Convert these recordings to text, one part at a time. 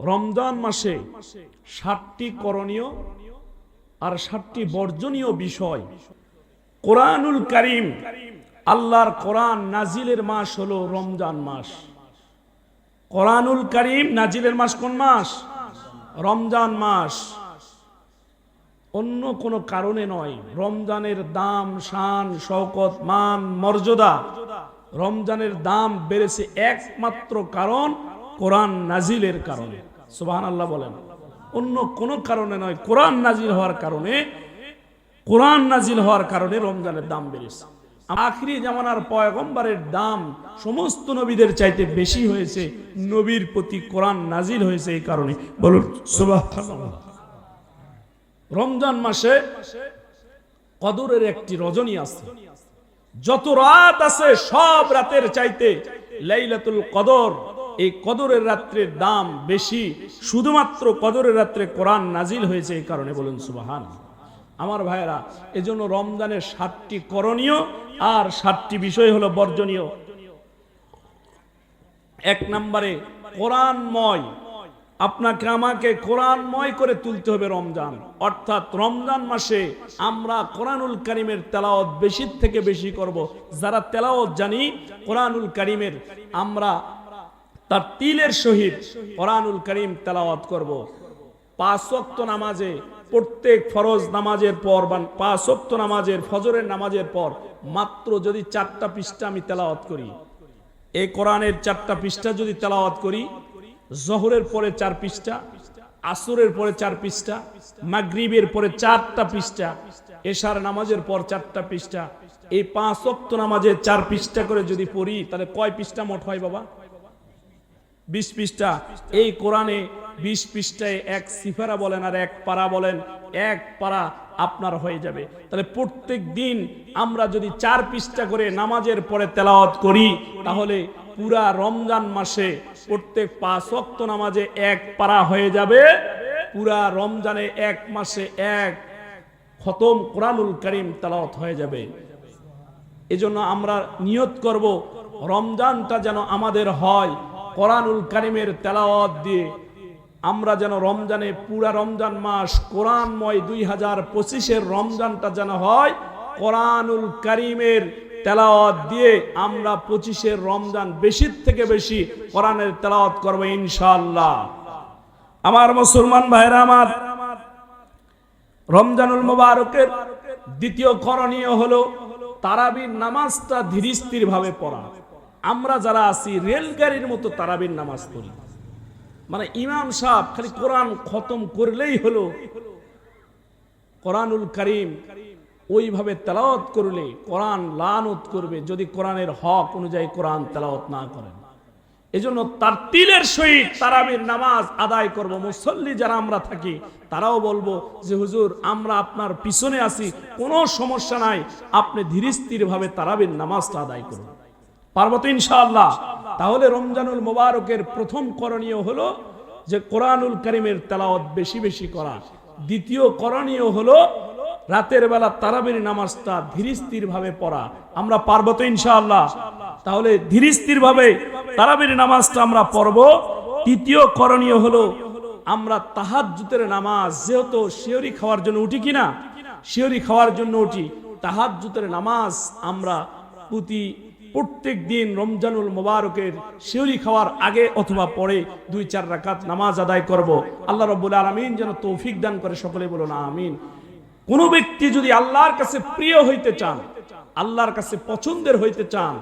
রমজান মাসে 7টি করণীয় আর 7টি বর্জনীয় বিষয়। কোরআনুল কারীম, আল্লাহর কোরআন নাজিলের মাস হলো রমজান মাস। কোরআনুল কারীম নাজিলের মাস কোন মাস? রমজান মাস। অন্য কোনো কারণে নয়। রমজানের দাম, শান, শওকত, মান, মর্যাদা, রমজানের দাম বেড়েছে একমাত্র কারণ কোরআন নাজিলের কারণে। সুবহানাল্লাহ বলেন। অন্য কোনো কারণে নয়, কোরআন নাজিল হওয়ার কারণে, কোরআন নাজিল হওয়ার কারণে রমজানের দাম বেড়েছে। আখিরি জামানার পয়গম্বরের দাম সমস্ত নবীদের চাইতে বেশি হয়েছে। নবীর প্রতি কোরআন নাজিল হয়েছে এই কারণে। বলুন সুবহানাল্লাহ। রমজান মাসে কদরের একটি রজনী আছে। যত রাত আছে সব রাতের চাইতে লাইলাতুল কদর, এই কদরের রাত্রের দাম বেশি। শুধুমাত্র কদরের রাত্রে কোরআন নাজিল হয়েছে এই কারণে। বলুন সুবহানাল্লাহ। আমার ভাইয়েরা, এজন্য রমজানের 7টি করণীয় আর 7টি বিষয় হলো বর্জনীয়। 1 নম্বরে কোরআনময়, আপনাকে আমাকে কোরআনময় করে তুলতে হবে রমজান। অর্থাৎ রমজান মাসে আমরা কোরআনুল কারীমের তেলাওয়াত বেশি থেকে বেশি করব। যারা তেলাওয়াত জানি কোরআনুল কারীমের, আমরা তার তিলের সহিত কোরআনুল কারীম তেলাওয়াত করব। 5 ওয়াক্ত নামাজে, প্রত্যেক ফরজ নামাজের পর বা 5 ওয়াক্ত নামাজের ফজরের নামাজের পর মাত্র যদি 4টা পৃষ্ঠা আমি তেলাওয়াত করি, এই কোরআনের 4টা পৃষ্ঠা যদি তেলাওয়াত করি, জোহরের পরে 4 পৃষ্ঠা, আসরের পরে 4 পৃষ্ঠা, মাগরিবের পরে 4টা পৃষ্ঠা, এশার নামাজের পর 4টা পৃষ্ঠা, এই 5 ওয়াক্ত নামাজে 4 পৃষ্ঠা করে যদি পড়ি, তাহলে কয় পৃষ্ঠা মোট হয় বাবা? 20 পৃষ্ঠা। এই কোরআনে 20 পৃষ্ঠায় 1 সিফারা বলেন আর 1 পারা বলেন, 1 পারা আপনার হয়ে যাবে। তাহলে প্রত্যেক দিন আমরা যদি 4 পৃষ্ঠা করে নামাজের পরে তেলাওয়াত করি, তাহলে পুরা রমজান মাসে প্রত্যেক 5 ওয়াক্ত নামাজে 1 পারা হয়ে যাবে। পুরা রমজানে 1 মাসে 1 খতম কোরআনুল কারীম তেলাওয়াত হয়ে যাবে। এজন্য আমরা নিয়ত করব রমজানটা যেন আমাদের হয় কোরআনুল কারীমের তেলাওয়াত দিয়ে। আমরা যেন রমজানে, পুরা রমজান মাস কোরআনময় 2025-এর রমজানটা যেন হয় কোরআনুল কারীমের তেলাওয়াত দিয়ে। আমরা 25-এর রমজান বেশি থেকে বেশি কোরআনের তেলাওয়াত করব ইনশাআল্লাহ। আমার মুসলমান ভাইরা আমার, রমজানুল মুবারকের দ্বিতীয় করণীয় হলো তারাবির নামাজটা ধীরস্থির ভাবে পড়া। আমরা যারা আছি রেলগাড়ির মতো তারাবির নামাজ পড়ি, মানে ইমাম সাহেব খালি কোরআন খতম করলেই হলো। কোরআনুল কারীম ওইভাবে তেলাওয়াত করলে কোরআন লানত করবে যদি কোরআনের হক অনুযায়ী কোরআন তেলাওয়াত না করেন। এজন্য তার তিলের সহিত তারাবির নামাজ আদায় করব। মুসল্লি যারা আমরা থাকি তারাও বলবো যে হুজুর আমরা আপনার পিছনে আছি, কোনো সমস্যা নাই, আপনি ধীরস্থির ভাবে তারাবির নামাজটা আদায় করুন। পারবো তো ইনশাআল্লাহ? তাহলে রমজানুল মুবারকের প্রথম করণীয় হলো যে কোরআনুল কারীমের তেলাওয়াত বেশি বেশি করা। দ্বিতীয় করণীয় হলো রাতের বেলা তারাবির নামাজটা ধীরস্থির ভাবে পড়া। আমরা পারবো তো ইনশাআল্লাহ? তাহলে ধীরস্থির ভাবে তারাবির নামাজটা আমরা পড়ব। তৃতীয় করণীয় হলো আমরা তাহাজ্জুদের নামাজ, যেহেতু শিহরি খাওয়ার জন্য উঠি কিনা, শিহরি খাওয়ার জন্য উঠি, তাহাজ্জুদের নামাজ আমরা প্রত্যেক দিন রমজানুল মুবারকের শিহরি খাওয়ার আগে অথবা পরে 2-4 রাকাত নামাজ আদায় করব। আল্লাহ রাব্বুল আলামিন যেন তৌফিক দান করে। সকলে বলুন আমিন। কোন ব্যক্তি যদি আল্লাহর কাছে প্রিয় হইতে চান, আল্লাহর কাছে পছন্দের হইতে চান,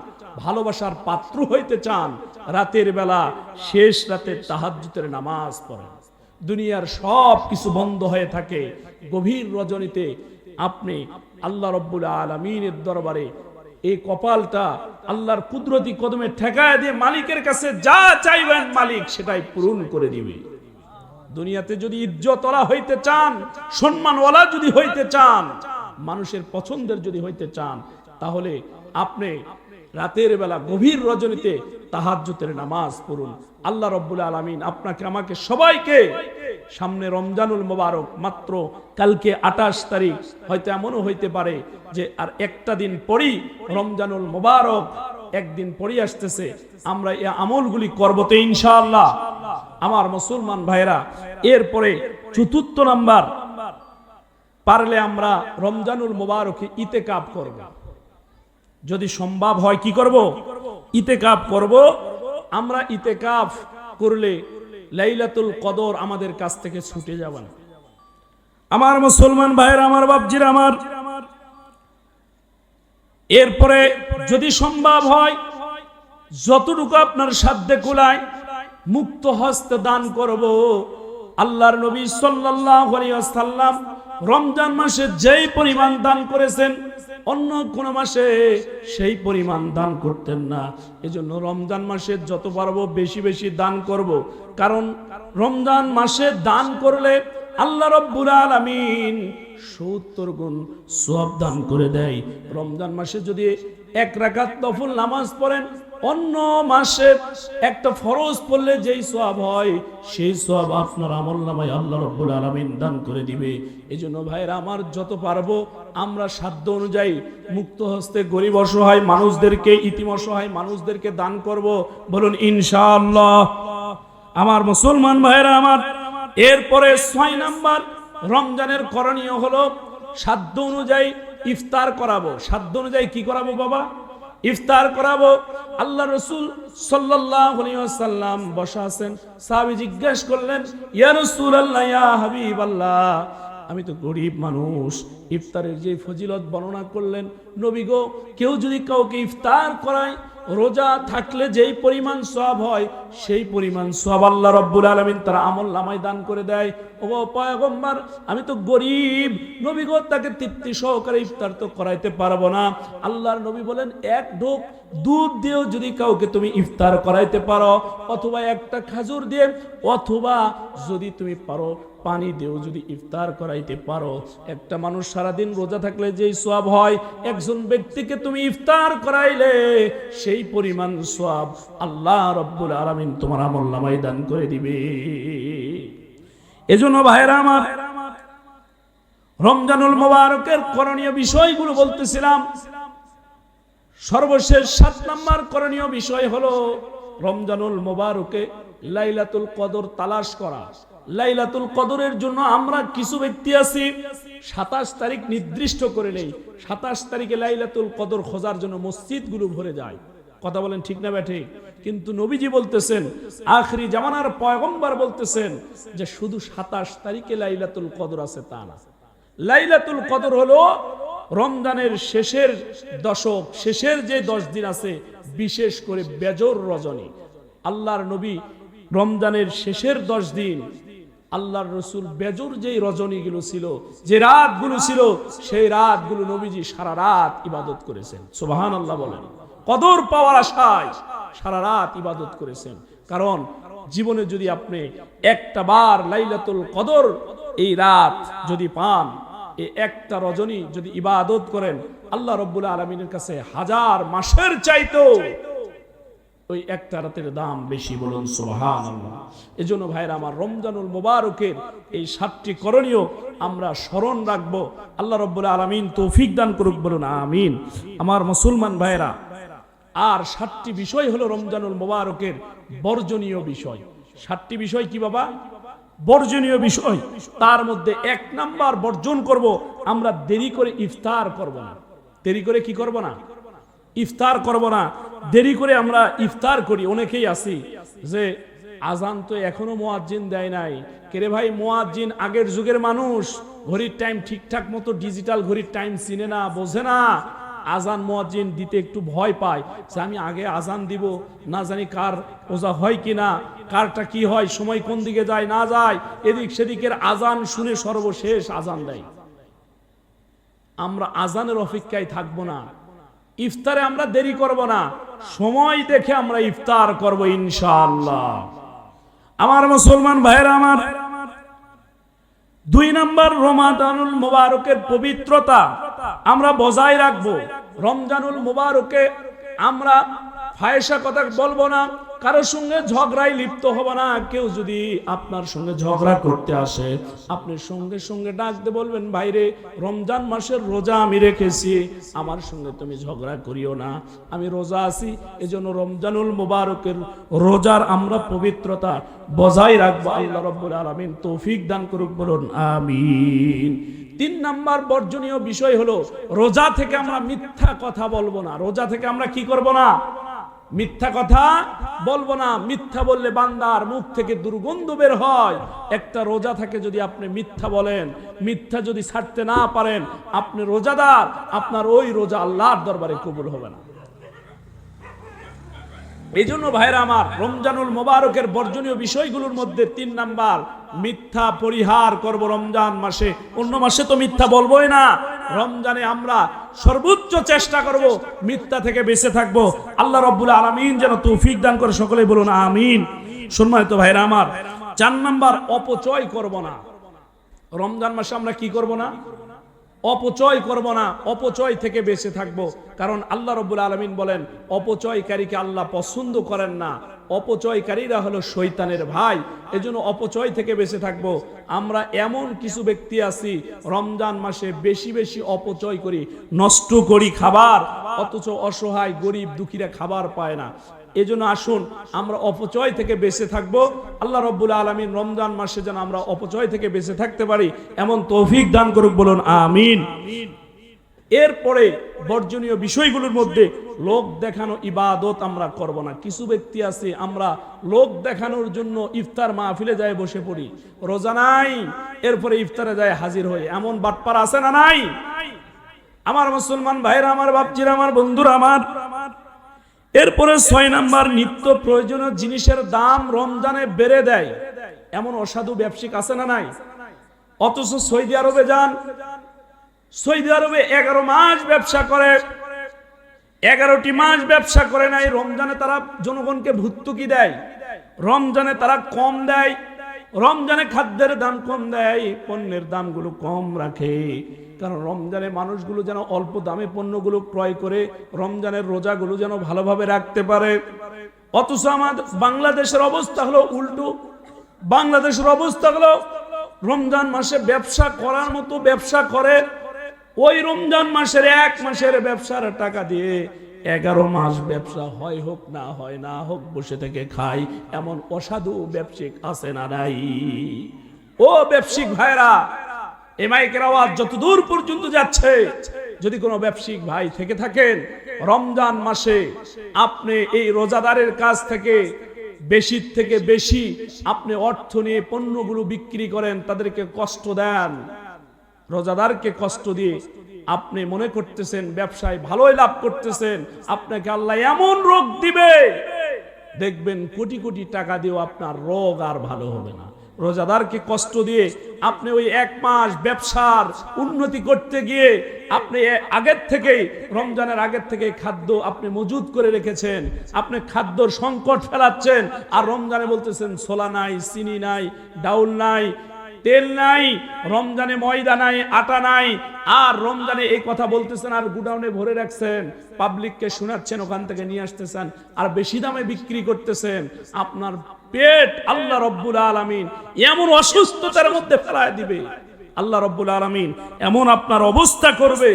ভালোবাসার পাত্র হইতে চান, রাতের বেলা শেষ রাতে তাহাজ্জুদের নামাজ পড়েন। দুনিয়ার সব কিছু বন্ধ হয়ে থাকে, গভীর রজনীতে আপনি আল্লাহ রাব্বুল আলামিনের দরবারে এই কপালটা আল্লাহর কুদরতি কদমে ঠেকায় দিয়ে মালিকের কাছে যা চাইবেন মালিক সেটাই পূরণ করে দিবে। দুনিয়াতে যদি ইজ্জতওয়ালা হইতে চান, সম্মানওয়ালা যদি হইতে চান, মানুষের পছন্দের যদি হইতে চান, তাহলে আপনি রাতের বেলা গভীর রজনীতে তাহাজ্জুদের নামাজ পড়ুন। আল্লাহ রাব্বুল আলামিন আপনাকে আমাকে সবাইকে, সামনে রমজানুল মুবারক, মাত্র কালকে 28 তারিখ, হয়তো এমনও হইতে পারে যে আর একটা দিন পরেই রমজানুল মুবারক একদিন পরে আসতেছে, আমরা এই আমলগুলি করব তো ইনশাআল্লাহ। আমার মুসলমান ভাইরা, এরপরে চতুর্থ নাম্বার, পারলে আমরা রমজানুল মুবারকে ইতিকাফ করব। যদি সম্ভব হয় কি করব? ইতিকাফ করব। আমরা ইতিকাফ করলে লাইলাতুল কদর আমাদের কাছ থেকে ছুটে যাবে না। আমার মুসলমান ভাইরা, আমার বাপজিরা আমার, এরপরে যদি সম্ভব হয় যতটুকু আপনার সাধ্যে কুলায় মুক্ত হস্তে দান করব। আল্লাহর নবী সাল্লাল্লাহু আলাইহি ওয়াসাল্লাম রমজান মাসে যেই পরিমাণ দান করেছেন অন্য কোন মাসে সেই পরিমাণ দান করতেন না। এজন্য রমজান মাসে যত পারবো বেশি বেশি দান করব। কারণ রমজান মাসে দান করলে আল্লাহ রাব্বুল আলামিন 70 গুণ সওয়াব দান করে দেয়। রমজান মাসে যদি 1 রাকাত নফল নামাজ পড়েন, অন্য মাসে একটা ফরজ পড়লে যেই সওয়াব হয় সেই সওয়াব আপনার আমলনামায় আল্লাহ রাব্বুল আলামিন দান করে দিবে। এজন্য ভাইরা আমার, যত পারবো আমরা সাধ্য অনুযায়ী মুক্ত হস্তে গরিব অসহায় মানুষদেরকে, ইতিম অসহায় মানুষদেরকে দান করব। বলুন ইনশাআল্লাহ। আমার মুসলমান ভাইরা আমার, এরপরে 6 নাম্বার রমজানের করণীয় হলো সাধ্য অনুযায়ী ইফতার করাবো। সাধ্য অনুযায়ী কি করাবো বাবা? ইফতার করাবো। আল্লাহ রাসূল সাল্লাল্লাহু আলাইহি ওয়াসাল্লাম বসা আছেন, সাহাবী জিজ্ঞেস করলেন, ইয়া রাসূলুল্লাহ, ইয়া হাবিবাল্লাহ, আমি তো গরিব মানুষ, ইফতারের যে ফজিলত বর্ণনা করলেন নবী গো, কেউ যদি কাউকে ইফতার করায় রোজা থাকলে যেই পরিমাণ সওয়াব হয় সেই পরিমাণ সওয়াব আল্লাহ রাব্বুল আলামিন তার আমলনামায় দান করে দেয়। ও পয়গম্বর, আমি তো গরিব, নবী গো তাকে তৃপ্তি সহকারে ইফতার তো করাইতে পারবো না। আল্লাহর নবী বলেন, 1 ঢোক দুধ দিয়েও যদি কাউকে তুমি ইফতার করাইতে পারো, অথবা একটা খেজুর দিয়ে, অথবা যদি তুমি পারো পানি দিয়েও যদি ইফতার করাইতে পারো, একটা মানুষ সারাদিন রোজা থাকলে যেই সওয়াব হয়, একজন ব্যক্তিকে তুমি ইফতার করাইলে সেই পরিমাণ সওয়াব আল্লাহ রাব্বুল আলামিন তোমার আমলনামায় দান করে দিবে। এজন্য ভাইরা আমার, রমজানুল মুবারকের করণীয় বিষয়গুলো বলতেছিলাম। সর্বশেষ 7 নাম্বার করণীয় বিষয় হলো রমজানুল মুবারকে লাইলাতুল কদর তালাশ করা। লাইলাতুল কদরের জন্য আমরা কিছু ব্যক্তি আছি 27 তারিখ নির্দিষ্ট করে নেই, 27 তারিখে লাইলাতুল কদর খোঁজার জন্য মসজিদগুলো ভরে যায়। কথা বলেন ঠিক না ব্যাঠিক? কিন্তু নবীজি বলতেছেন, আখরি জামানার পয়গম্বর বলতেছেন যে শুধু 27 তারিখে লাইলাতুল কদর আছে তা না। লাইলাতুল কদর হলো রমজানের শেষের দশক, শেষের যে 10 দিন আছে, বিশেষ করে বেজর রজনী। আল্লাহর নবী রমজানের শেষের 10 দিন আল্লাহর রাসূল বেজর যেই রজনীগুলো ছিল, যে রাতগুলো ছিল, সেই রাতগুলো নবীজি সারা রাত ইবাদত করেছেন। সুবহানাল্লাহ বলেন। কদর পাওয়ার আশায় সারা রাত ইবাদত করেছেন। কারণ জীবনে যদি আপনি একটা বার লাইলাতুল কদর এই রাত যদি পান, এই একটা রজনী যদি ইবাদত করেন, আল্লাহ রাব্বুল আলামিনের কাছে 1000 মাসের চাইতেও ওই একটা রাতের দাম বেশি। বলুন সুবহানাল্লাহ। এজন্য ভাইরা আমার, রমজানুল মুবারকের এই 7টি করণীয় আমরা স্মরণ রাখবো। আল্লাহ রাব্বুল আলামিন তৌফিক দান করুক। বলুন আমিন। আমার মুসলমান ভাইরা, আর 7টি বিষয় হলো রমজানুল মুবারকের বর্জনীয় বিষয়। 7টি বিষয় কি বাবা? বর্জনীয় বিষয়। তার মধ্যে 1 নাম্বার বর্জন করব, আমরা দেরি করে ইফতার করব না। দেরি করে কি করব না? ইফতার করব না। দেরি করে আমরা ইফতার করি। অনেকেই আছি যে আজান তো এখনো মুয়াজ্জিন দেয় নাই। কেরে ভাই, মুয়াজ্জিন আগের যুগের মানুষ, ঘড়ির টাইম ঠিকঠাক মতো ডিজিটাল ঘড়ির টাইম চিনে না, বোঝে না। আজান মুয়াজ্জিন দিতে একটু ভয় পায় যে আমি আগে আজান দিব, না জানি কার ওজা হয় কিনা, কারটা কি হয়, সময় কোন দিকে যায় না যায়, এদিক সেদিকের আজান শুনে সর্বশেষ আজান দেয়। আমরা আজানের অপেক্ষায় থাকবো না, ইফতারে আমরা দেরি করব না, সময় দেখে আমরা ইফতার করব ইনশাআল্লাহ। আমার মুসলমান ভাইরা আমার, 2 নাম্বার রমাদানুল মুবারকের পবিত্রতা আমরা বজায় রাখবো। রমজানুল মুবারকে আমরা ফায়সা কথা বলবো না, কারোর সঙ্গে ঝগড়ায় লিপ্ত হব না। কেউ যদি আপনার সঙ্গে ঝগড়া করতে আসে, আপনি সঙ্গে সঙ্গে ডাকতে বলবেন, ভাইরে রমজান মাসের রোজা আমি রেখেছি, আমার সঙ্গে তুমি ঝগড়া করিও না, আমি রোজা আছি। এজন্য রমজানুল মুবারকের রোজার আমরা পবিত্রতা বজায় রাখবো। আল্লাহ রাব্বুল আলামিন তৌফিক দান করুক, বলুন আমিন। 3 নাম্বার বর্জনীয় বিষয় হলো, রোজা থেকে আমরা মিথ্যা কথা বলবো না। রোজা থেকে আমরা কি করব না? মিথ্যা কথা বলবো না। মিথ্যা বললে বান্দার মুখ থেকে দুর্গন্ধ বের হয়। একটা রোজা থাকে যদি আপনি মিথ্যা বলেন, মিথ্যা যদি ছাড়তে না পারেন, আপনি রোজাদার, আপনার ওই রোজা আল্লাহর দরবারে কবুল হবে না। এই জন্য ভাইরা আমার, রমজানুল মোবারকের বর্জনীয় বিষয়গুলোর মধ্যে 3 নাম্বার, মিথ্যা পরিহার করব রমজান মাসে। অন্য মাসে তো মিথ্যা বলবোই না, রমজানে আমরা সর্বোচ্চ চেষ্টা করব মিথ্যা থেকে বেঁচে থাকবো। আল্লাহ রাব্বুল আলামিন যেন তৌফিক দান করে, সকলেই বলুন আমিন। সম্মানিত ভাইরা আমার, 4 নাম্বার, অপচয় করব না। রমজান মাসে আমরা কি করব না? অপচয় করব না। অপচয় থেকে বেঁচে থাকবো। কারণ আল্লাহ রাব্বুল আলামিন বলেন, অপচয়কারীকে আল্লাহ পছন্দ করেন না। অপচয়কারীরা হলো শয়তানের ভাই। এজন্য অপচয় থেকে বেঁচে থাকবো। আমরা এমন কিছু ব্যক্তি আছি, রমজান মাসে বেশি বেশি অপচয় করি, নষ্ট করি খাবার, অথচ অসহায় গরিব দুঃখীরা খাবার পায় না। এজন্য আসুন আমরা অপচয় থেকে বেঁচে থাকবো। আল্লাহ রাব্বুল আলামিন রমজান মাসে যেন আমরা অপচয় থেকে বেঁচে থাকতে পারি, এমন তৌফিক দান করুক, বলুন আমিন। এরপরে বর্জনীয় বিষয়গুলোর মধ্যে, লোক দেখানো ইবাদত আমরা করব না। কিছু ব্যক্তি আছে, আমরা লোক দেখানোর জন্য ইফতার মাহফিলে যায় বসে পড়ি, রোজা নাই, এরপরে ইফতারে যায় হাজির হই। এমন বাটপার আছে না নাই? আমার মুসলমান ভাইরা আমার, বাপজিরা আমার, বন্ধুরা আমার। এরপরে 6 নাম্বার, নিত্য প্রয়োজনীয় জিনিসের দাম রমজানে বেড়ে দেয়, এমন অসাধু ব্যবসায়িক আছে না নাই? অথচ সৌদি আরবে যান, সৌদি আরবে 11 মাস ব্যবসা করে, 11টি মাস ব্যবসা করে নাই। রমজানে তারা জনগণকে ভর্তুকি দেয়, রমজানে তারা কম দেয়, রমজানে খাদ্যের দাম কম দেয়, পণ্যের দামগুলো কম রাখে। কারণ রমজানে মানুষগুলো যেন অল্প দামে পণ্যগুলো ক্রয় করে রমজানের রোজাগুলো যেন ভালোভাবে রাখতে পারে। অথচ আমাদের বাংলাদেশের অবস্থা হলো উল্টো। বাংলাদেশের অবস্থা হলো, রমজান মাসে ব্যবসা করার মতো ব্যবসা করে, ওই রমজান মাসের 1 মাসের ব্যবসার টাকা দিয়ে 11 মাস ব্যবসা হয় হোক না হয় না হোক বসে থেকে খাই। এমন অসাধু ব্যবসায়িক আছে না নাই? ও ব্যবসায়িক ভাইরা, এই মাইকের আওয়াজ যতদূর পর্যন্ত যাচ্ছে, যদি কোনো ব্যবসায়িক ভাই থেকে থাকেন, রমজান মাসে আপনি এই রোজাদারের কাছ থেকে বেশি থেকে বেশি আপনি অর্থ নিয়ে পণ্যগুলো বিক্রি করেন, তাদেরকে কষ্ট দেন, রোজাদারকে কষ্ট দিয়ে আপনি মনে করতেছেন ব্যবসায় ভালোই লাভ করতেছেন, আপনাকে আল্লাহ এমন রোগ দিবে, দেখবেন কোটি কোটি টাকা দিয়েও আপনার রোগ আর ভালো হবে না। রোজাদারকে কষ্ট দিয়ে আপনি ওই 1 মাস ব্যবসার উন্নতি করতে গিয়ে আপনি আগের থেকেই, রমজানের আগের থেকে খাদ্য আপনি মজুদ করে রেখেছেন, আপনি খাদ্যর সংকট ফেলাচ্ছেন, আর রমজানে বলতেছেন ছোলা নাই, চিনি নাই, ডাউল নাই, তেল নাই, রমজানে ময়দা নাই, আটা নাই, আর রমজানে এই কথা বলতেছেন আর গুডাউনে ভরে রাখছেন, পাবলিককে শোনাচ্ছেন, ওখান থেকে নিয়ে আসতেছেন আর বেশি দামে বিক্রি করতেছেন। আপনার পেট আল্লাহ রাব্বুল আলামিন এমন অসুস্থতার মধ্যে ফেলায় দিবে, আল্লাহ রাব্বুল আলামিন এমন আপনার অবস্থা করবে।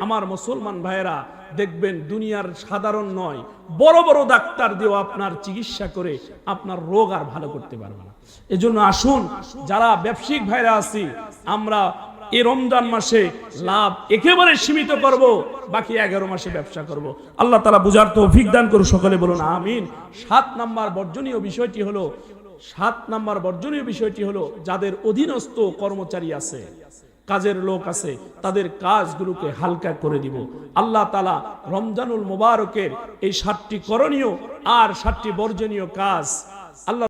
আমার মুসলমান ভাইয়েরা, দেখবেন দুনিয়ার সাধারণ নয়, বড় বড় ডাক্তার দিয়েও আপনার চিকিৎসা করে আপনার রোগ আর ভালো করতে পারবে না। এজন্য আসুন যারা ব্যবসায়িক ভাইরা আছি, আমরা এই রমজান মাসে লাভ একেবারে সীমিত করব, বাকি 11 মাসে ব্যবসা করব। আল্লাহ তাআলা বুঝার তৌফিক দান করুন, সকলে বলুন আমিন। 7 নাম্বার বর্জনীয় বিষয়টি হলো, 7 নাম্বার বর্জনীয় বিষয়টি হলো, যাদের অধীনস্থ কর্মচারী আছে, কাজের লোক আছে, তাদের কাজগুলোকে হালকা করে দিব। আল্লাহ তাআলা রমজানুল মুবারকের এই 7টি করণীয় আর 7টি বর্জনীয় কাজ আল্লাহ